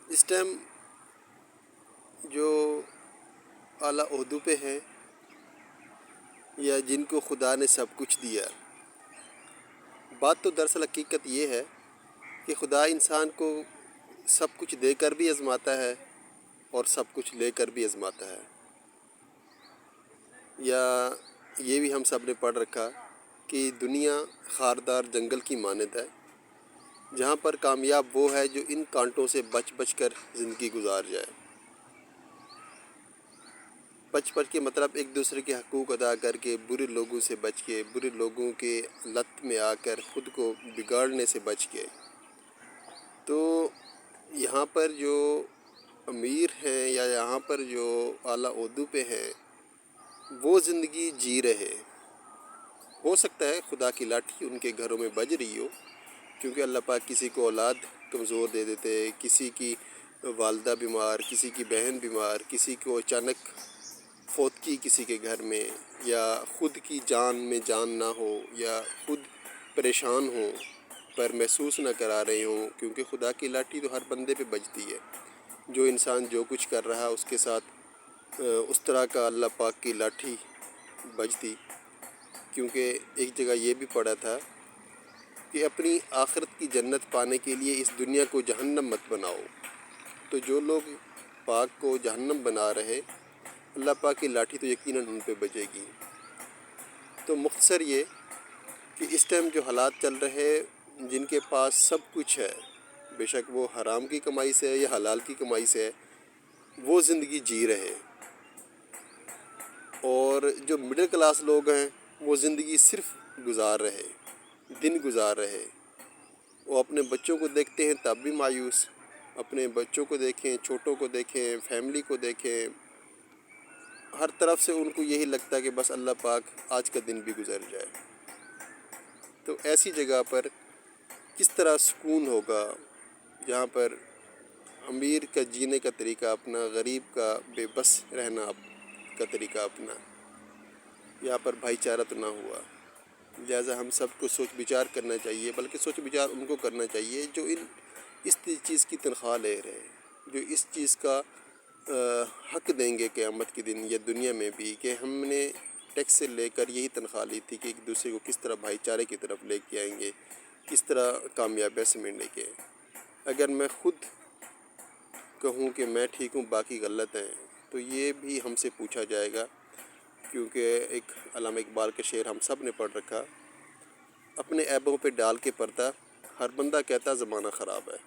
اس time جو اعلیٰ عہدوں پہ ہیں یا جن کو خدا نے سب کچھ دیا، بات تو دراصل حقیقت یہ ہے کہ خدا انسان کو سب کچھ دے کر بھی آزماتا ہے اور سب کچھ لے کر بھی آزماتا ہے۔ یا یہ بھی ہم سب نے پڑھ رکھا کہ دنیا خاردار جنگل کی مانند ہے، جہاں پر کامیاب وہ ہے جو ان کانٹوں سے بچ بچ کر زندگی گزار جائے۔ بچ بچ کے مطلب ایک دوسرے کے حقوق ادا کر کے، برے لوگوں سے بچ کے، برے لوگوں کے لت میں آ کر خود کو بگاڑنے سے بچ کے۔ تو یہاں پر جو امیر ہیں یا یہاں پر جو اعلیٰ عہدوں پہ ہیں وہ زندگی جی رہے۔ ہو سکتا ہے خدا کی لاٹھی ان کے گھروں میں بج رہی ہو، کیونکہ اللہ پاک کسی کو اولاد کمزور دے دیتے، کسی کی والدہ بیمار، کسی کی بہن بیمار، کسی کو اچانک فوتگی کسی کے گھر میں، یا خود کی جان میں جان نہ ہو، یا خود پریشان ہوں پر محسوس نہ کرا رہے ہوں، کیونکہ خدا کی لاٹھی تو ہر بندے پہ بجتی ہے۔ جو انسان جو کچھ کر رہا اس کے ساتھ اس طرح کا اللہ پاک کی لاٹھی بجتی۔ کیونکہ ایک جگہ یہ بھی پڑھا تھا کہ اپنی آخرت کی جنت پانے کے لیے اس دنیا کو جہنم مت بناؤ۔ تو جو لوگ پاک کو جہنم بنا رہے، اللہ پاک کی لاٹھی تو یقیناً ان پہ بجے گی۔ تو مختصر یہ کہ اس ٹائم جو حالات چل رہے، جن کے پاس سب کچھ ہے، بے شک وہ حرام کی کمائی سے ہے یا حلال کی کمائی سے ہے، وہ زندگی جی رہے، اور جو مڈل کلاس لوگ ہیں وہ زندگی صرف گزار رہے، دن گزار رہے۔ وہ اپنے بچوں کو دیکھتے ہیں تب بھی مایوس، اپنے بچوں کو دیکھیں، چھوٹوں کو دیکھیں، فیملی کو دیکھیں، ہر طرف سے ان کو یہی لگتا ہے کہ بس اللہ پاک آج کا دن بھی گزر جائے۔ تو ایسی جگہ پر کس طرح سکون ہوگا، جہاں پر امیر کا جینے کا طریقہ اپنا، غریب کا بے بس رہنا کا طریقہ اپنا، یہاں پر بھائی چارہ تو نہ ہوا۔ لہٰذا ہم سب کو سوچ بچار کرنا چاہیے، بلکہ سوچ بچار ان کو کرنا چاہیے جو اس چیز کی تنخواہ لے رہے، جو اس چیز کا حق دیں گے قیامت کے دن یا دنیا میں بھی، کہ ہم نے ٹیکس سے لے کر یہی تنخواہ لی تھی کہ ایک دوسرے کو کس طرح بھائی چارے کی طرف لے کے آئیں گے، کس طرح کامیابی سمیٹنے کے۔ اگر میں خود کہوں کہ میں ٹھیک ہوں باقی غلط ہیں، تو یہ بھی ہم سے پوچھا جائے گا، کیونکہ ایک علامہ اقبال کا شعر ہم سب نے پڑھ رکھا، اپنے عیبوں پہ ڈال کے پردہ، ہر بندہ کہتا زمانہ خراب ہے۔